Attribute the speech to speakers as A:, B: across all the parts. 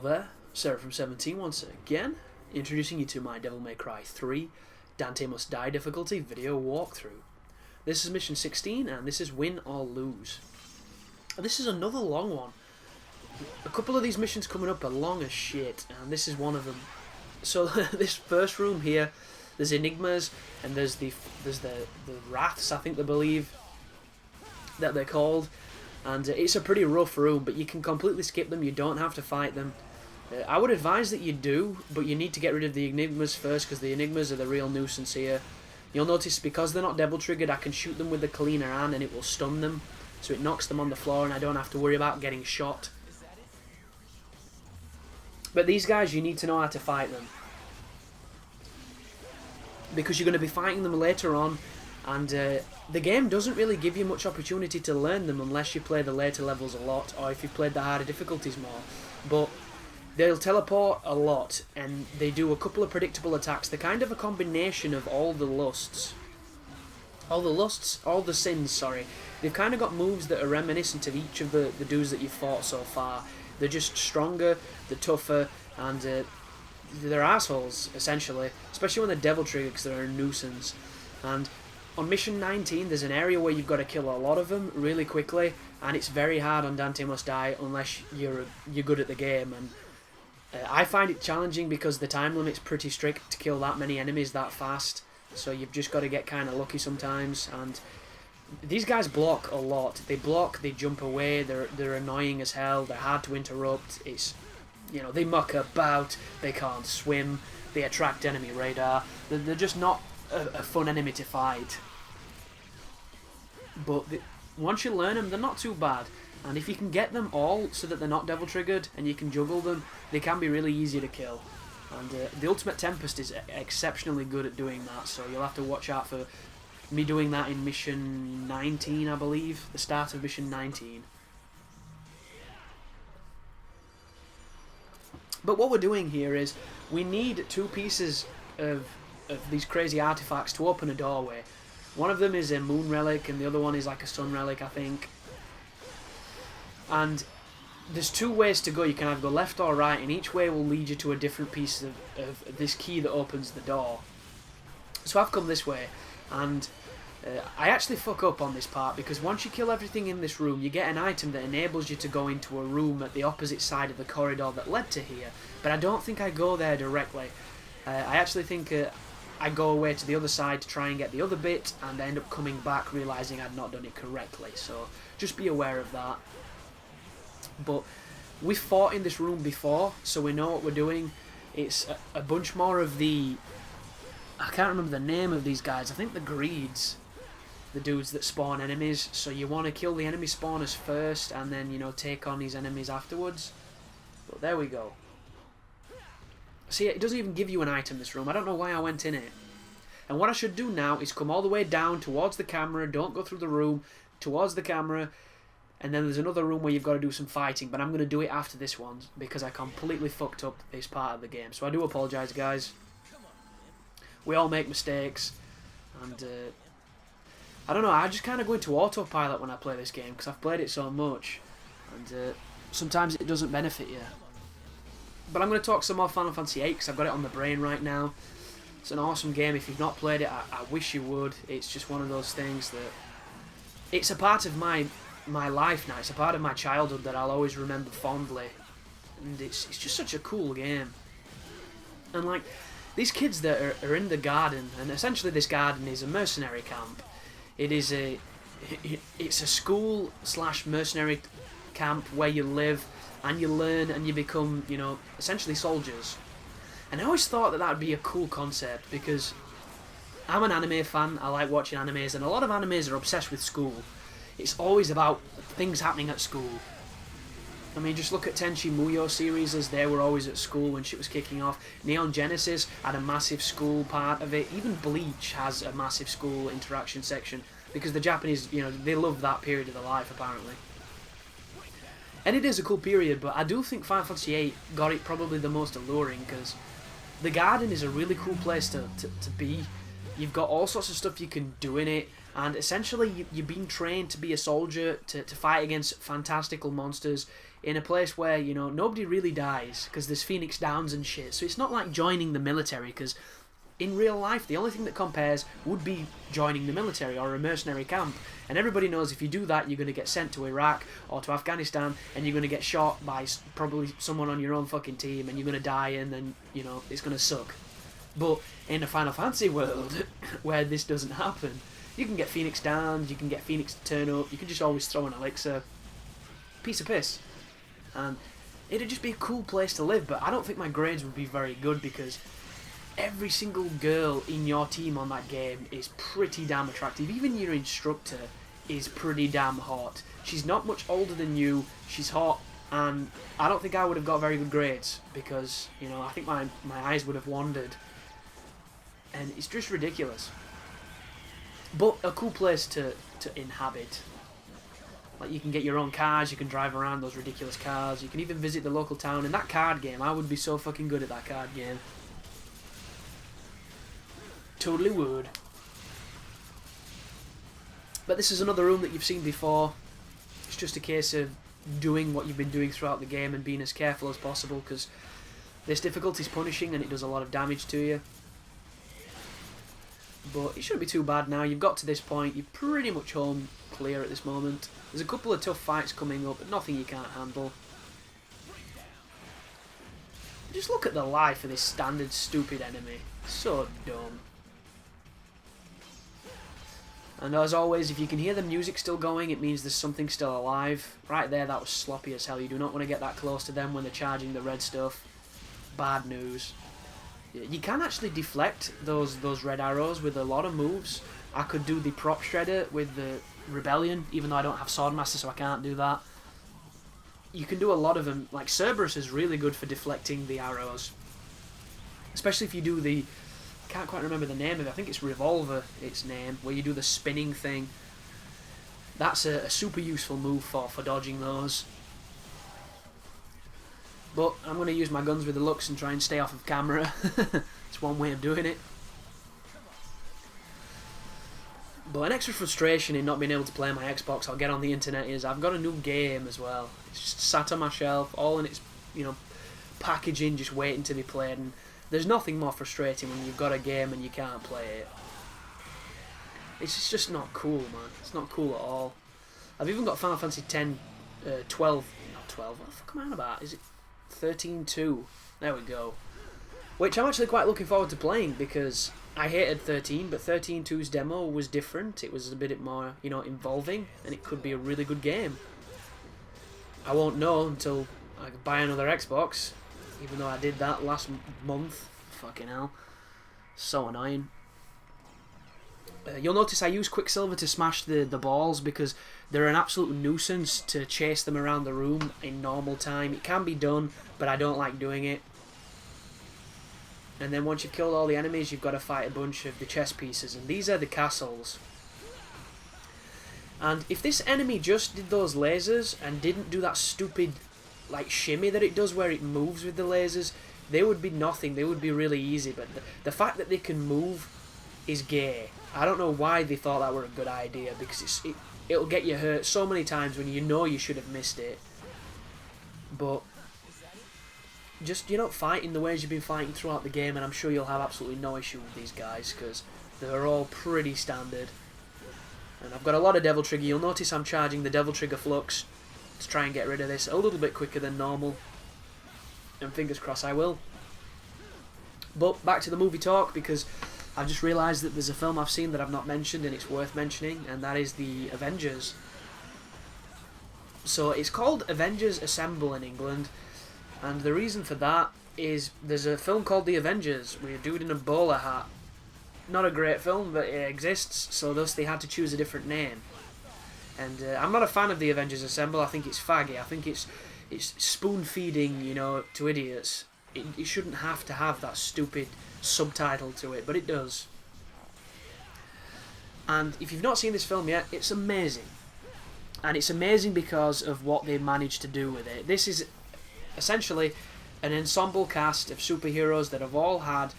A: there, Sarah from 17 once again, introducing you to my Devil May Cry 3 Dante Must Die difficulty video walkthrough. This is mission 16 and this is win or lose. And this is another long one. A couple of these missions coming up are long as shit, and this is one of them. So this first room here, there's enigmas and there's the wraths, I think they believe that they're called. And it's a pretty rough room, but you can completely skip them, you don't have to fight them. I would advise that you do, but you need to get rid of the enigmas first, because the enigmas are the real nuisance here. You'll notice because they're not devil triggered, I can shoot them with the cleaner hand and it will stun them, so it knocks them on the floor and I don't have to worry about getting shot. But these guys, you need to know how to fight them, because you're going to be fighting them later on, and the game doesn't really give you much opportunity to learn them unless you play the later levels a lot, or if you've played the harder difficulties more. But they'll teleport a lot, and they do a couple of predictable attacks. They're kind of a combination of all the sins, sorry. They've kind of got moves that are reminiscent of each of the dudes that you've fought so far. They're just stronger, they're tougher, and they're assholes, essentially. Especially when they're devil triggered, because they're a nuisance. And on mission 19, there's an area where you've got to kill a lot of them really quickly, and it's very hard on Dante Must Die unless you're good at the game. And I find it challenging because the time limit's pretty strict to kill that many enemies that fast, so you've just got to get kind of lucky sometimes. And these guys block a lot. They block, they jump away, they're annoying as hell, they're hard to interrupt. It's, you know, they muck about, they can't swim, they attract enemy radar. They're just not a fun enemy to fight. But once you learn them, they're not too bad. And if you can get them all so that they're not devil triggered and you can juggle them, they can be really easy to kill. And the Ultimate Tempest is exceptionally good at doing that, so you'll have to watch out for me doing that in mission 19, I believe, the start of mission 19. But what we're doing here is we need 2 pieces of these crazy artifacts to open a doorway. One of them is a moon relic and the other one is like a sun relic, I think. And there's 2 ways to go. You can either go left or right, and each way will lead you to a different piece of this key that opens the door. So I've come this way, and I actually fuck up on this part, because once you kill everything in this room, you get an item that enables you to go into a room at the opposite side of the corridor that led to here. But I don't think I go there directly. I actually think I go away to the other side to try and get the other bit, and end up coming back realising I'd not done it correctly. So just be aware of that. But we fought in this room before, so we know what we're doing. It's a bunch more of the... I can't remember the name of these guys. I think the Greeds, the dudes that spawn enemies. So you want to kill the enemy spawners first, and then, you know, take on these enemies afterwards. But there we go. See, it doesn't even give you an item, this room. I don't know why I went in it. And what I should do now is come all the way down towards the camera. Don't go through the room, towards the camera. And then there's another room where you've got to do some fighting, but I'm going to do it after this one because I completely fucked up this part of the game. So I do apologise, guys. We all make mistakes, and I don't know, I just kind of go into autopilot when I play this game because I've played it so much, and sometimes it doesn't benefit you. But I'm going to talk some more Final Fantasy VIII because I've got it on the brain right now. It's an awesome game. If you've not played it, I wish you would. It's just one of those things that... It's a part of my life now. It's a part of my childhood that I'll always remember fondly, and it's just such a cool game. And like, these kids that are in the garden, and essentially this garden is a mercenary camp. It's a school / mercenary camp where you live and you learn and you become, you know, essentially soldiers. And I always thought that that would be a cool concept, because I'm an anime fan. I like watching animes, and a lot of animes are obsessed with school. It's always about things happening at school. I mean, just look at Tenchi Muyo series, as they were always at school when shit was kicking off. Neon Genesis had a massive school part of it. Even Bleach has a massive school interaction section, because the Japanese, you know, they love that period of their life, apparently. And it is a cool period, but I do think Final Fantasy VIII got it probably the most alluring, because the garden is a really cool place to be. You've got all sorts of stuff you can do in it, and essentially you're being trained to be a soldier, to fight against fantastical monsters. in a place where, you know, nobody really dies because there's Phoenix Downs and shit. So it's not like joining the military, because in real life the only thing that compares would be joining the military or a mercenary camp. And everybody knows if you do that, you're going to get sent to Iraq or to Afghanistan, and you're going to get shot by probably someone on your own fucking team, and you're going to die, and then, you know, it's going to suck. But in a Final Fantasy world where this doesn't happen, you can get Phoenix Downs, you can get Phoenix to turn up, you can just always throw an elixir. Piece of piss. And it'd just be a cool place to live, but I don't think my grades would be very good, because every single girl in your team on that game is pretty damn attractive. Even your instructor is pretty damn hot. She's not much older than you, she's hot, and I don't think I would have got very good grades, because, you know, I think my eyes would have wandered. And it's just ridiculous. But a cool place to inhabit. Like, you can get your own cars, you can drive around those ridiculous cars, you can even visit the local town. In that card game, I would be so fucking good at that card game. Totally would. But this is another room that you've seen before. It's just a case of doing what you've been doing throughout the game and being as careful as possible, because this difficulty is punishing and it does a lot of damage to you. But it shouldn't be too bad now. You've got to this point, you're pretty much home clear at this moment. There's a couple of tough fights coming up, but nothing you can't handle. Just look at the life of this standard stupid enemy. So dumb. And as always, if you can hear the music still going, it means there's something still alive. Right there, that was sloppy as hell. You do not want to get that close to them when they're charging the red stuff. Bad news. You can actually deflect those red arrows with a lot of moves. I could do the prop shredder with the Rebellion, even though I don't have Swordmaster, so I can't do that. You can do a lot of them. Like, Cerberus is really good for deflecting the arrows. Especially if you do the... I can't quite remember the name of it. I think it's Revolver, its name, where you do the spinning thing. That's a super useful move for dodging those. But I'm going to use my guns with the Lux and try and stay off of camera. It's one way of doing it. But an extra frustration in not being able to play my Xbox or get on the internet is I've got a new game as well. It's just sat on my shelf, all in its, you know, packaging, just waiting to be played. And there's nothing more frustrating when you've got a game and you can't play it. It's just not cool, man. It's not cool at all. I've even got Final Fantasy X, 12, not 12, what the fuck am I on about? Is it 13-2? There we go. Which I'm actually quite looking forward to playing, because I hated 13, but 13-2's demo was different. It was a bit more, you know, involving, and it could be a really good game. I won't know until I buy another Xbox, even though I did that last month. Fucking hell. So annoying. You'll notice I use Quicksilver to smash the balls, because they're an absolute nuisance to chase them around the room in normal time. It can be done, but I don't like doing it. And then once you've killed all the enemies, you've got to fight a bunch of the chess pieces, and these are the castles. And if this enemy just did those lasers and didn't do that stupid like shimmy that it does where it moves with the lasers, they would be nothing. They would be really easy, but the fact that they can move is gay. I don't know why they thought that were a good idea, because it'll get you hurt so many times when you know you should have missed it. But just, you know, fight in the ways you've been fighting throughout the game, and I'm sure you'll have absolutely no issue with these guys, because they're all pretty standard. And I've got a lot of Devil Trigger. You'll notice I'm charging the Devil Trigger Flux to try and get rid of this a little bit quicker than normal. And fingers crossed I will. But back to the movie talk, because I've just realised that there's a film I've seen that I've not mentioned, and it's worth mentioning, and that is the Avengers. So it's called Avengers Assemble in England, and the reason for that is there's a film called The Avengers with a dude in a bowler hat. Not a great film, but it exists, so thus they had to choose a different name. And I'm not a fan of The Avengers Assemble. I think it's faggy. I think it's spoon-feeding, you know, to idiots. It shouldn't have to have that stupid subtitle to it, but it does. And if you've not seen this film yet, it's amazing. And it's amazing because of what they managed to do with it. This is essentially an ensemble cast of superheroes that have all had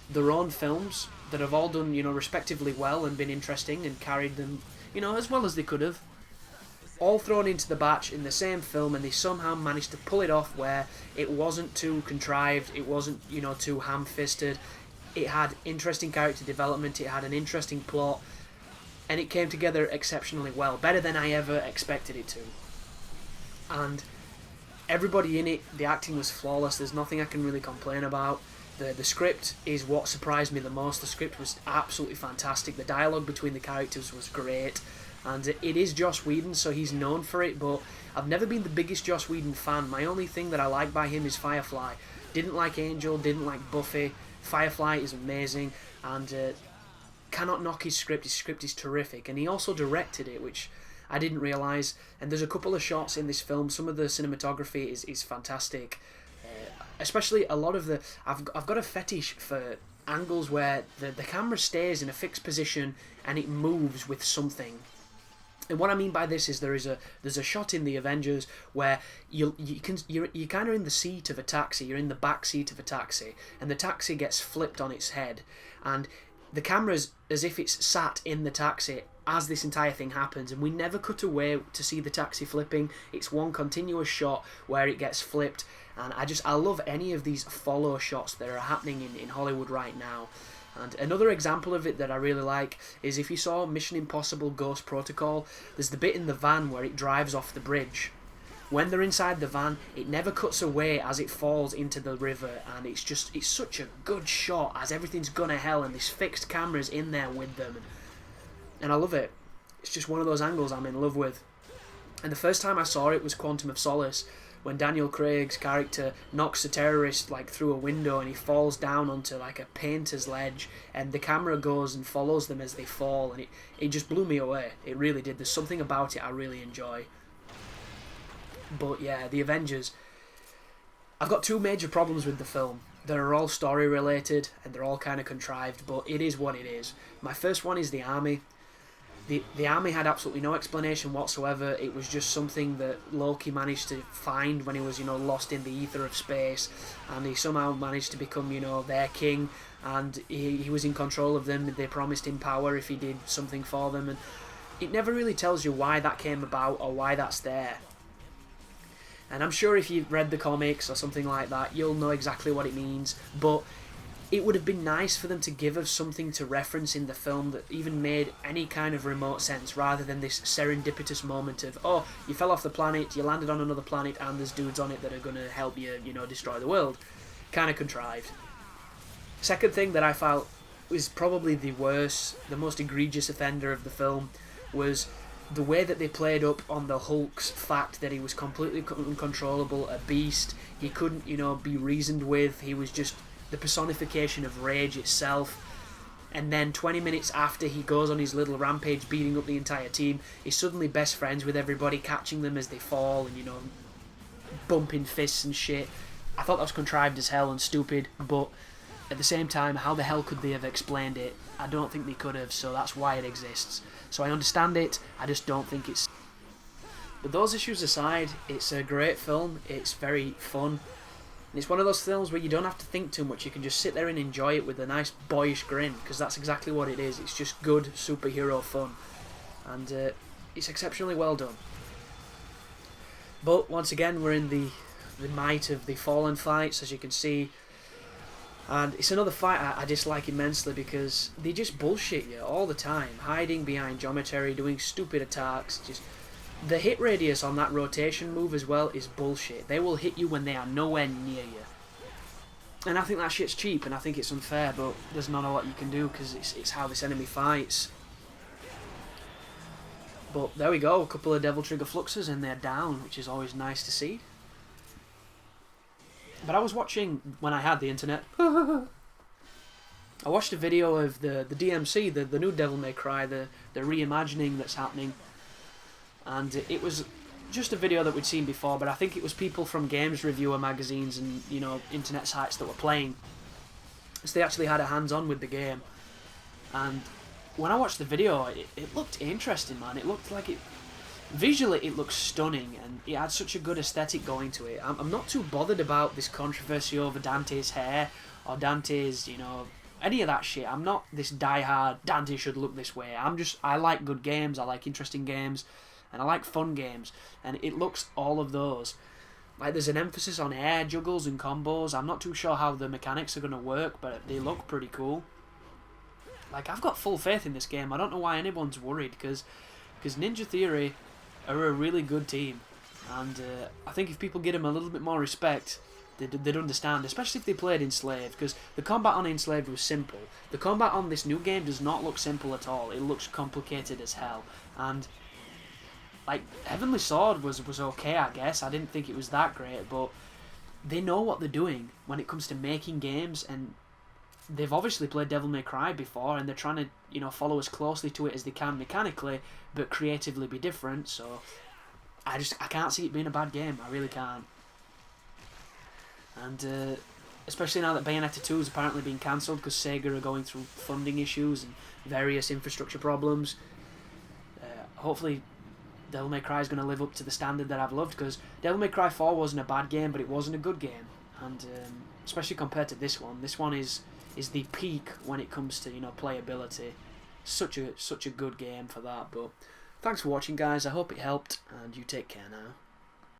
A: their own films, that have all done, you know, respectively well and been interesting and carried them, you know, as well as they could have. all thrown into the batch in the same film, and they somehow managed to pull it off where it wasn't too contrived, it wasn't, too ham-fisted. It had interesting character development, it had an interesting plot, and it came together exceptionally well, better than I ever expected it to. And everybody in it, the acting was flawless, there's nothing I can really complain about. The script is what surprised me the most. The script was absolutely fantastic, the dialogue between the characters was great, and it is Joss Whedon, so he's known for it, but I've never been the biggest Joss Whedon fan. My only thing that I like by him is Firefly. Didn't like Angel, didn't like Buffy. Firefly is amazing, and cannot knock his script. His script is terrific, and he also directed it, which I didn't realise. And there's a couple of shots in this film, some of the cinematography is fantastic. Especially a lot of the... I've got a fetish for angles where the camera stays in a fixed position and it moves with something. And what I mean by this is there's a shot in the Avengers where you're kind of in the seat of a taxi, you're in the back seat of a taxi, and the taxi gets flipped on its head, and the camera's as if it's sat in the taxi as this entire thing happens, and we never cut away to see the taxi flipping. It's one continuous shot where it gets flipped, and I love any of these follow shots that are happening in Hollywood right now. And another example of it that I really like is if you saw Mission Impossible Ghost Protocol, there's the bit in the van where it drives off the bridge. When they're inside the van, it never cuts away as it falls into the river, and it's such a good shot as everything's gone to hell and this fixed camera's in there with them. And I love it. It's just one of those angles I'm in love with. And the first time I saw it was Quantum of Solace, when Daniel Craig's character knocks a terrorist through a window and he falls down onto a painter's ledge, and the camera goes and follows them as they fall, and it just blew me away. It really did. There's something about it I really enjoy. But yeah, the Avengers. I've got two major problems with the film. They're all story related and they're all kind of contrived, but it is what it is. My first one is the army. The army had absolutely no explanation whatsoever. It was just something that Loki managed to find when he was, lost in the ether of space, and he somehow managed to become, their king, and he was in control of them. They promised him power if he did something for them, and it never really tells you why that came about or why that's there. And I'm sure if you've read the comics or something like that, you'll know exactly what it means, but it would have been nice for them to give us something to reference in the film that even made any kind of remote sense, rather than this serendipitous moment of, oh, you fell off the planet, you landed on another planet, and there's dudes on it that are going to help you, destroy the world. Kind of contrived. Second thing that I felt was probably the worst, the most egregious offender of the film, was the way that they played up on the Hulk's fact that he was completely uncontrollable, a beast, he couldn't, be reasoned with, he was just the personification of rage itself. And then 20 minutes after he goes on his little rampage beating up the entire team, he's suddenly best friends with everybody, catching them as they fall and, bumping fists and shit. I thought that was contrived as hell and stupid, but at the same time, how the hell could they have explained it? I don't think they could have, so that's why it exists. So I understand it, I just don't think it's... But those issues aside, it's a great film, it's very fun. And it's one of those films where you don't have to think too much, you can just sit there and enjoy it with a nice boyish grin, because that's exactly what it is. It's just good superhero fun, and it's exceptionally well done. But once again, we're in the might of the Fallen fights, as you can see, and it's another fight I dislike immensely because they just bullshit you all the time, hiding behind geometry, doing stupid attacks. Just the hit radius on that rotation move as well is bullshit. They will hit you when they are nowhere near you. And I think that shit's cheap, and I think it's unfair, but there's not a lot you can do because it's how this enemy fights. But there we go, a couple of Devil Trigger Fluxes and they're down, which is always nice to see. But I was watching, when I had the internet, I watched a video of the DMC, the new Devil May Cry, the reimagining that's happening. And it was just a video that we'd seen before, but I think it was people from games reviewer magazines and, internet sites that were playing. So they actually had a hands-on with the game. And when I watched the video, it looked interesting, man. It looked like it... Visually, it looks stunning, and it had such a good aesthetic going to it. I'm not too bothered about this controversy over Dante's hair, or Dante's, any of that shit. I'm not this die-hard, Dante should look this way. I like good games, I like interesting games, and I like fun games, and it looks all of those. Like, there's an emphasis on air juggles and combos. I'm not too sure how the mechanics are going to work, but they look pretty cool. Like, I've got full faith in this game. I don't know why anyone's worried, because Ninja Theory are a really good team. And I think if people give them a little bit more respect, they'd understand, especially if they played Enslaved, because the combat on Enslaved was simple. The combat on this new game does not look simple at all. It looks complicated as hell. And, like, Heavenly Sword was okay, I guess. I didn't think it was that great, but they know what they're doing when it comes to making games, and they've obviously played Devil May Cry before, and they're trying to, you know, follow as closely to it as they can mechanically, but creatively be different. So I can't see it being a bad game. I really can't. And especially now that Bayonetta 2 has apparently been cancelled because Sega are going through funding issues and various infrastructure problems. Hopefully Devil May Cry is going to live up to the standard that I've loved, because Devil May Cry 4 wasn't a bad game, but it wasn't a good game. And especially compared to this one is the peak when it comes to, you know, playability. Such a good game for that. But thanks for watching, guys. I hope it helped, and you take care now.